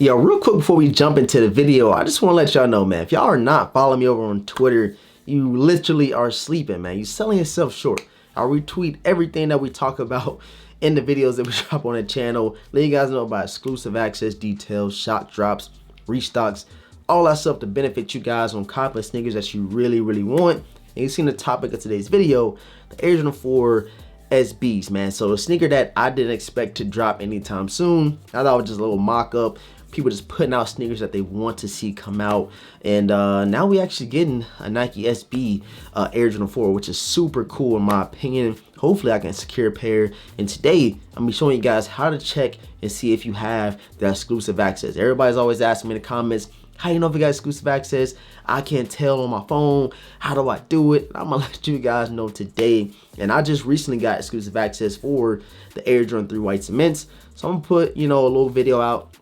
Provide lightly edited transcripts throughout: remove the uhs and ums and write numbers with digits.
Yo, real quick before we jump into the video, I just want to let y'all know, man, if y'all are not following me over on Twitter, you literally are sleeping, man. You're selling yourself short. I'll retweet everything that we talk about in the videos that we drop on the channel. Let you guys know about exclusive access details, shock drops, restocks, all that stuff to benefit you guys on copping sneakers that you really want. And you've seen the topic of today's video, the Air Jordan 4 SBs, man. So a sneaker that I didn't expect to drop anytime soon. I thought it was just a little mock-up. People just putting out sneakers that they want to see come out, and now we actually getting a Nike SB Air Jordan 4, which is super cool in my opinion. Hopefully I can secure a pair, and today I'm gonna be showing you guys how to check and see if you have the exclusive access. Everybody's always asking me in the comments, how you know if you got exclusive access? I can't tell on my phone. How do I do it? I'm gonna let you guys know today. And I just recently got exclusive access for the Air Jordan 3 white cements, so I'm gonna put, you know, a little video out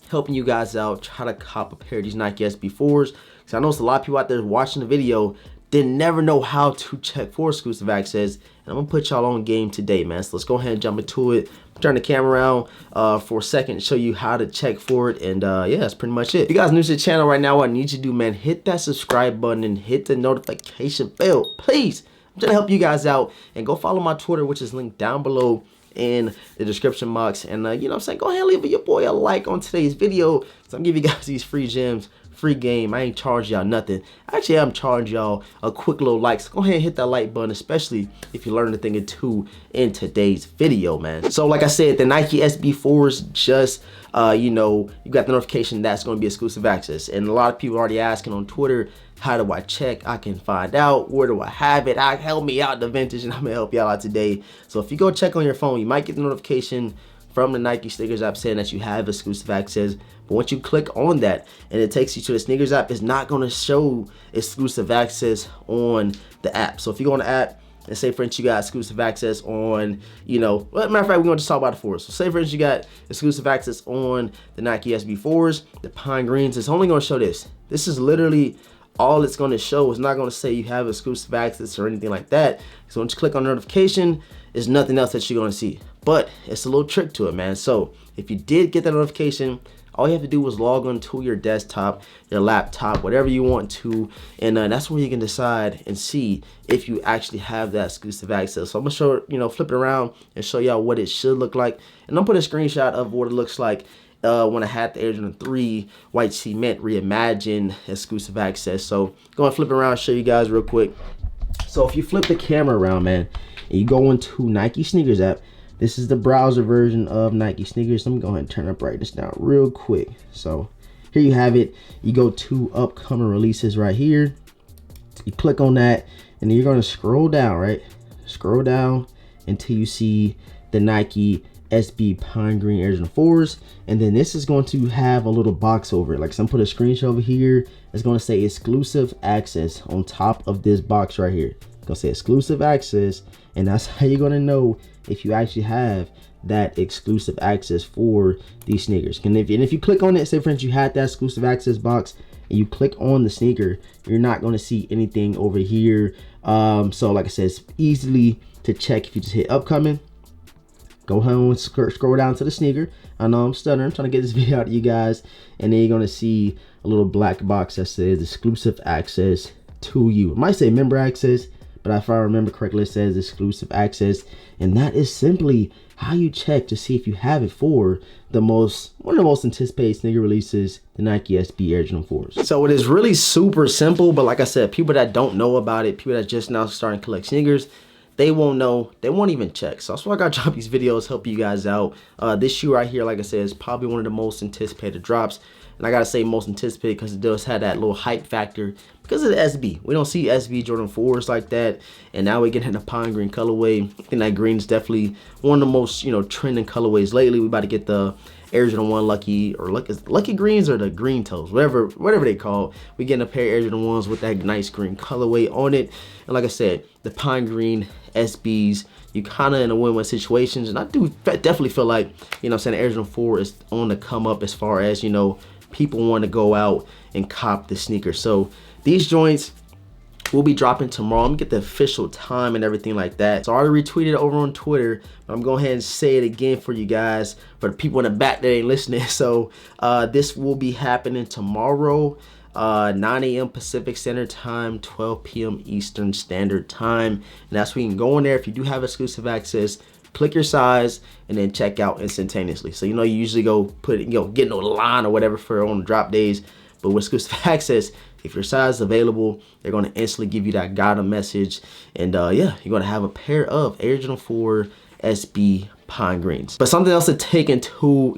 helping you guys out, try to cop a pair of these Nike SB4s. Because I know it's a lot of people out there watching the video didn't never know how to check for exclusive access. And I'm gonna put y'all on game today, man. So let's go ahead and jump into it. Turn the camera around for a second and show you how to check for it. And yeah, that's pretty much it. If you guys new to the channel right now, what I need you to do, man, hit that subscribe button and hit the notification bell, please. I'm trying to help you guys out. And go follow my Twitter, which is linked down below in the description box. And you know what I'm saying, go ahead and leave your boy a like on today's video, so I'm giving you guys these free gems, free game. I ain't charge y'all nothing. Actually, I'm charging y'all a quick little like, so go ahead and hit that like button, especially if you learned a thing or two in today's video, man. So like I said, the Nike SB4s just you know, you got the notification that's going to be exclusive access, and a lot of people already asking on Twitter, how do I check? I can find out. Where do I have it? Help me out, the vintage, and I'm gonna help y'all out today. So if you go check on your phone, you might get the notification from the Nike SNKRS app saying that you have exclusive access. But once you click on that and it takes you to the SNKRS app, it's not gonna show exclusive access on the app. So if you go on the app and say, for instance, you got exclusive access on, you know, well, matter of fact, we're gonna just talk about the 4s. So say, for instance, you got exclusive access on the Nike SB4s, the pine greens, it's only gonna show this. This is literally all it's going to show. Is not going to say you have exclusive access or anything like that. So once you click on notification, there's nothing else that you're going to see. But it's a little trick to it, man. So if you did get that notification, all you have to do was log on to your desktop, your laptop, whatever you want to, and that's where you can decide and see if you actually have that exclusive access. So I'm gonna show, you know, flip it around and show y'all what it should look like, and I'm put a screenshot of what it looks like when I had the Air Jordan 3 white cement reimagined exclusive access. So go and flip it around and show you guys real quick. So if you flip the camera around, man, and you go into Nike SNKRS app, this is the browser version of Nike SNKRS. Let me go ahead and turn up brightness down real quick. So here you have it. You go to upcoming releases right here. You click on that, and then you're gonna scroll down, right? Scroll down until you see the Nike SB pine green Air Jordan 4s, and then this is going to have a little box over it. Like some put a screenshot over here. It's going to say exclusive access on top of this box right here. It's going to say exclusive access, and that's how you're going to know if you actually have that exclusive access for these sneakers. And if you click on it, say for instance you had that exclusive access box and you click on the sneaker, you're not going to see anything over here. So like I said, it's easily to check if you just hit upcoming. Go home and scroll down to the sneaker. I know I'm stuttering, I'm trying to get this video out to you guys. And then you're gonna see a little black box that says exclusive access to you. It might say member access, but if I remember correctly, it says exclusive access. And that is simply how you check to see if you have it for one of the most anticipated sneaker releases, the Nike SB Air Jordan 4s. So it is really super simple, but like I said, people that don't know about it, people that just now starting to collect sneakers, they won't know, they won't even check. So that's why I gotta drop these videos, help you guys out. This shoe right here, like I said, is probably one of the most anticipated drops. And I gotta say most anticipated because it does have that little hype factor because of the SB. We don't see SB Jordan 4s like that. And now we're getting a pine green colorway. I think that green is definitely one of the most, you know, trending colorways lately. We about to get the Air Jordan 1 Lucky Greens or the Green Toes, whatever they call. We getting a pair of Air Jordan 1s with that nice green colorway on it. And like I said, the pine green SBs, you kind of in a win-win situations. And I do definitely feel like, you know, saying Air Jordan 4 is on the come up as far as, you know, people want to go out and cop the sneaker. So these joints will be dropping tomorrow. I'm gonna get the official time and everything like that. So I already retweeted it over on Twitter, but I'm going to go ahead and say it again for you guys, for the people in the back that ain't listening. So this will be happening tomorrow, 9 a.m. Pacific Standard Time, 12 p.m. Eastern Standard Time. And that's where you can go in there. If you do have exclusive access, click your size and then check out instantaneously. So you usually go put it, get no line or whatever for on drop days. But with exclusive access, if your size is available, they're going to instantly give you that got 'em message. And yeah, you're going to have a pair of Air Jordan 4 SB Pine Greens. But something else to take into,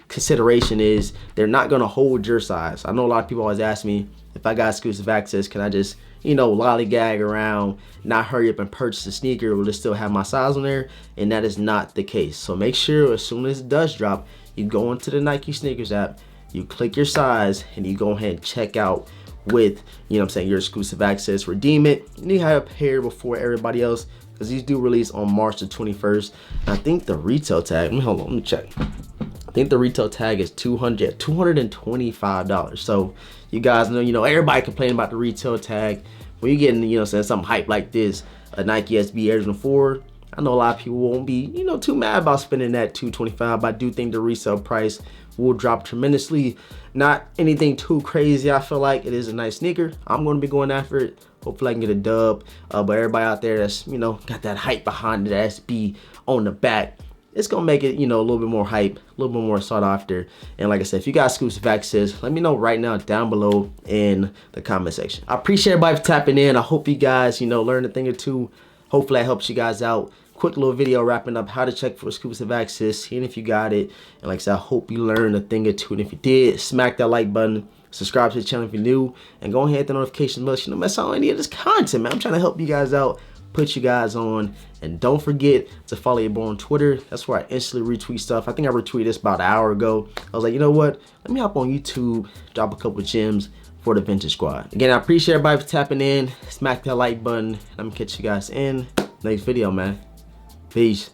consideration is they're not going to hold your size. I know a lot of people always ask me, if I got exclusive access, can I just, lollygag around, not hurry up and purchase a sneaker, will it still have my size on there? And that is not the case. So make sure as soon as it does drop, you go into the Nike SNKRS app, you click your size, and you go ahead and check out with, your exclusive access, redeem it. You need to have a pair before everybody else, because these do release on March the 21st. And I think the retail tag, let me check. I think the retail tag is $225. So you guys know, everybody complaining about the retail tag. When you're getting, something hype like this, a Nike SB Air Jordan 4, I know a lot of people won't be, too mad about spending that $225, but I do think the resale price will drop tremendously. Not anything too crazy. I feel like it is a nice sneaker. I'm going to be going after it. Hopefully I can get a dub. But everybody out there that's, got that hype behind the SB on the back, it's going to make it, a little bit more hype, a little bit more sought after. And like I said, if you got exclusive access, let me know right now down below in the comment section. I appreciate everybody for tapping in. I hope you guys, learned a thing or two. Hopefully that helps you guys out. Quick little video wrapping up how to check for exclusive access, seeing if you got it. And like I said, I hope you learned a thing or two. And if you did, smack that like button, subscribe to the channel if you're new, and go ahead and hit the notification bell so you don't miss out on any of this content, man. I'm trying to help you guys out, put you guys on. And don't forget to follow your boy on Twitter. That's where I instantly retweet stuff. I think I retweeted this about an hour ago. I was like, you know what? Let me hop on YouTube, drop a couple gems for the Vintage Squad. Again, I appreciate everybody for tapping in. Smack that like button. I'm gonna catch you guys in the next video, man. Peace.